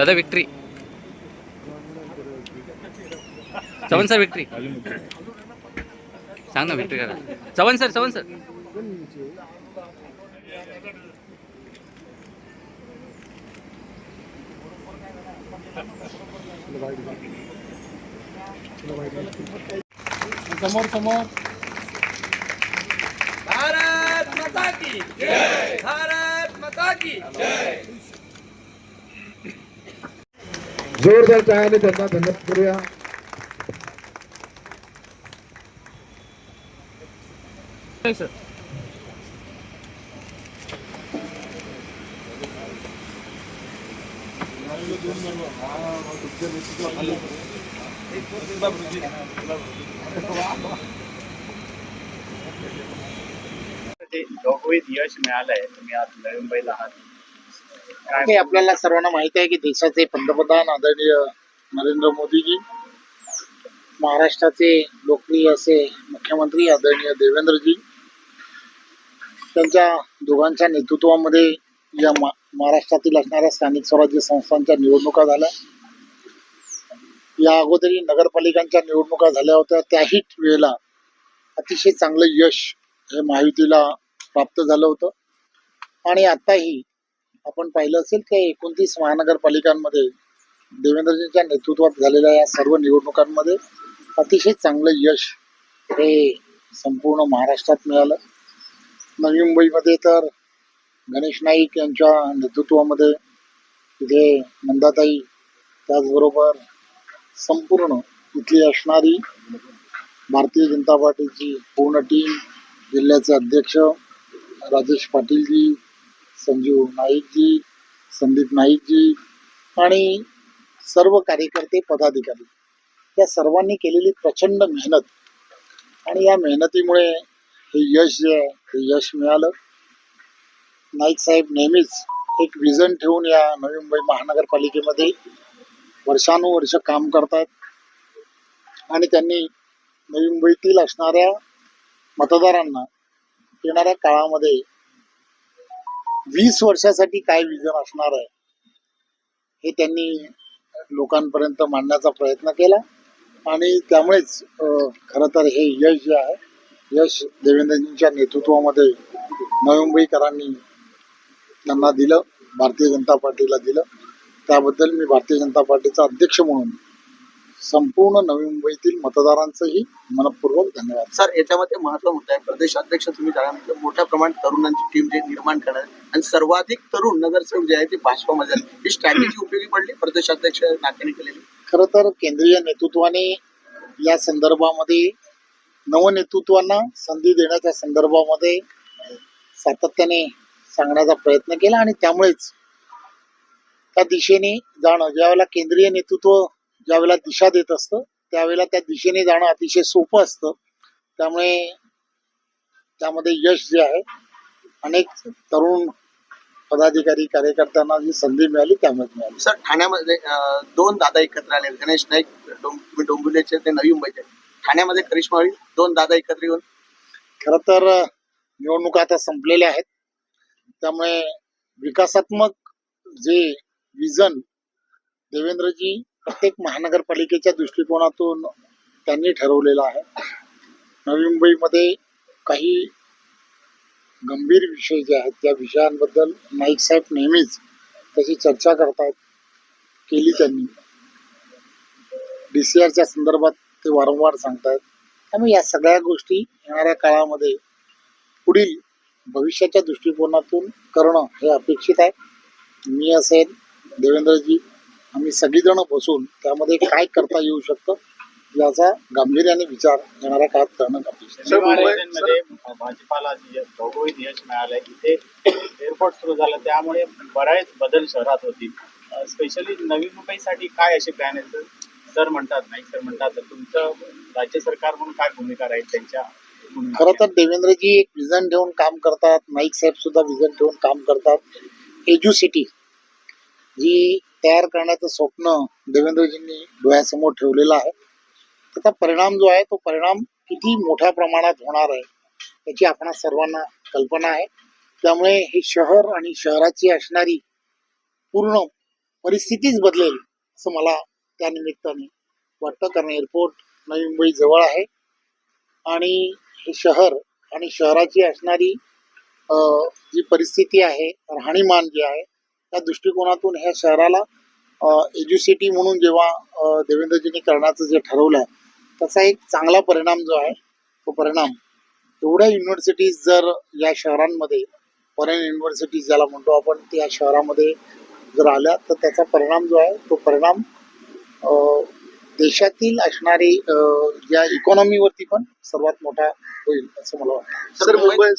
दादा victory Chavan sir victory सांग ना विक्ट्री करा चव्हाण सर समोर भारत माता की जय, भारत माता की जय। जोरदार टाळ्याने त्यांना धन्यवाद करूया. घवघवीत यश मिळालंय. तुम्ही आज नवी मुंबईला आहात. हे आपल्याला सर्वांना माहित आहे की देशाचे पंतप्रधान आदरणीय नरेंद्र मोदीजी, महाराष्ट्राचे लोकप्रिय असे मुख्यमंत्री आदरणीय देवेंद्रजी, त्यांच्या दोघांच्या नेतृत्वामध्ये या महाराष्ट्रातील असणाऱ्या स्थानिक स्वराज्य संस्थांच्या निवडणुका झाल्या. या अगोदरी नगरपालिकांच्या निवडणुका झाल्या होत्या. त्याही वेळेला अतिशय चांगलं यश हे महायुतीला प्राप्त झालं होतं. आणि आताही आपण पाहिलं असेल की 29 महानगरपालिकांमध्ये देवेंद्रजींच्या नेतृत्वात झालेल्या या सर्व निवडणुकांमध्ये अतिशय चांगलं यश हे संपूर्ण महाराष्ट्रात मिळालं. नवी मुंबईमध्ये तर गणेश नाईक यांच्या नेतृत्वामध्ये तिथे मंदाताई, त्याचबरोबर संपूर्ण इथली असणारी भारतीय जनता पार्टीची पूर्ण टीम, जिल्ह्याचे अध्यक्ष राजेश पाटीलजी, संजीव नाईकजी, संदीप नाईकजी आणि सर्व कार्यकर्ते पदाधिकारी, या सर्वांनी केलेली प्रचंड मेहनत आणि या मेहनतीमुळे हे यश जे आहे हे यश मिळालं. नाईक साहेब नेहमीच एक विजन ठेवून या नवी मुंबई महानगरपालिकेमध्ये वर्षानुवर्ष काम करतात आणि त्यांनी नवी मुंबईतील असणाऱ्या मतदारांना येणाऱ्या काळामध्ये 20 वर्षासाठी काय विजन असणार आहे हे त्यांनी लोकांपर्यंत मांडण्याचा प्रयत्न केला. आणि त्यामुळेच खरं तर हे यश जे आहे, यश देवेंद्रजींच्या नेतृत्वामध्ये नवी मुंबईकरांनी त्यांना दिलं, भारतीय जनता पार्टीला दिलं. त्याबद्दल मी भारतीय जनता पार्टीचा अध्यक्ष म्हणून संपूर्ण नवी मुंबईतील मतदारांचंही मनपूर्वक धन्यवाद. सर, याच्यामध्ये महत्व आहे प्रदेशाध्यक्ष तुम्ही झाल्यानंतर मोठ्या प्रमाणात तरुणांची टीम जे निर्माण करणार आणि सर्वाधिक तरुण नगरसेवक जे आहे ते भाजपामध्ये आहेत. ही स्ट्रॅटेजी उपयोगी पडली प्रदेशाध्यक्ष नात्याने केलेली. खरं तर केंद्रीय नेतृत्वाने या संदर्भामध्ये नवनेतृत्वांना संधी देण्याच्या संदर्भामध्ये सातत्याने सांगण्याचा प्रयत्न केला आणि त्यामुळेच त्या दिशेने जाणं, ज्यावेळेला केंद्रीय नेतृत्व ज्यावेळेला दिशा देत असतं त्यावेळेला त्या दिशेने जाणं अतिशय सोपं असतं. त्यामुळे त्यामध्ये यश जे आहे, अनेक तरुण पदाधिकारी कार्यकर्त्यांना जी संधी मिळाली त्यामुळे मिळाली. सर, ठाण्यामध्ये 2 दादा एकत्र आले, गणेश नाईक तुम्ही डोंबिवलीचे, ते नवी मुंबईचे. ठाण्यामध्ये करिश्मा होईल 2 दादा एकत्र येऊन. खरं तर निवडणुका आता संपलेल्या आहेत, त्यामुळे विकासात्मक जे विजन देवेंद्रजी प्रत्येक महानगरपालिकेच्या दृष्टिकोनातून त्यांनी ठरवलेलं आहे. नवी मुंबईमध्ये काही गंभीर विषय जे आहेत त्या विषयांबद्दल नाईक साहेब नेहमीच त्याची चर्चा करतात, केली त्यांनी. DCRच्या संदर्भात ते वारंवार सांगतात. त्यामुळे या सगळ्या गोष्टी येणाऱ्या काळामध्ये पुढील भविष्याच्या दृष्टिकोनातून करणं हे अपेक्षित आहे. मी असेल, देवेंद्रजी, आम्ही सगळीजण बसून त्यामध्ये काय करता येऊ शकतं याचा गांभीर्याने विचार येणाऱ्या काळात करणं अपेक्षित मध्ये भाजपाला घवघवीत यश मिळालंय. इथे एअरपोर्ट सुरू झालं त्यामुळे बरेच बदल शहरात होतील. स्पेशली नवी मुंबईसाठी काय असे प्लॅन आहेत? सर म्हणतात, नाईक सर म्हणतात, तर तुमचं राज्य सरकार म्हणून काय भूमिका राहील त्यांच्या? खरं तर देवेंद्रजी एक विजन ठेवून काम करतात, नाईक साहेब सुद्धा विजन ठेवून काम करतात. एज्युसिटी जी तयार करण्याचं स्वप्न देवेंद्रजींनी डोळ्यासमोर ठेवलेलं आहे. त्याचा परिणाम जो आहे तो परिणाम किती मोठ्या प्रमाणात होणार आहे याची आपणा सर्वांना कल्पना आहे. त्यामुळे हे शहर आणि शहराची असणारी पूर्ण परिस्थितीच बदलेल असं मला त्या निमित्ताने वाटतं, कारण एअरपोर्ट नवी मुंबई जवळ आहे आणि हे शहर आणि शहराची असणारी जी परिस्थिती आहे, राहणीमान जे आहे, त्या दृष्टिकोनातून ह्या शहराला एज्युसिटी म्हणून जेव्हा देवेंद्रजींनी करण्याचं जे ठरवलं आहे त्याचा एक चांगला परिणाम जो आहे तो परिणाम एवढ्या युनिव्हर्सिटीज जर या शहरांमध्ये, फॉरेन युनिव्हर्सिटीज ज्याला म्हणतो आपण, त्या शहरामध्ये जर आल्या तर त्याचा परिणाम जो आहे तो परिणाम देशातील असणारी ज्या इकॉनॉमीवरती पण सर्वात मोठा होईल असं मला वाटतं. सर मुंबई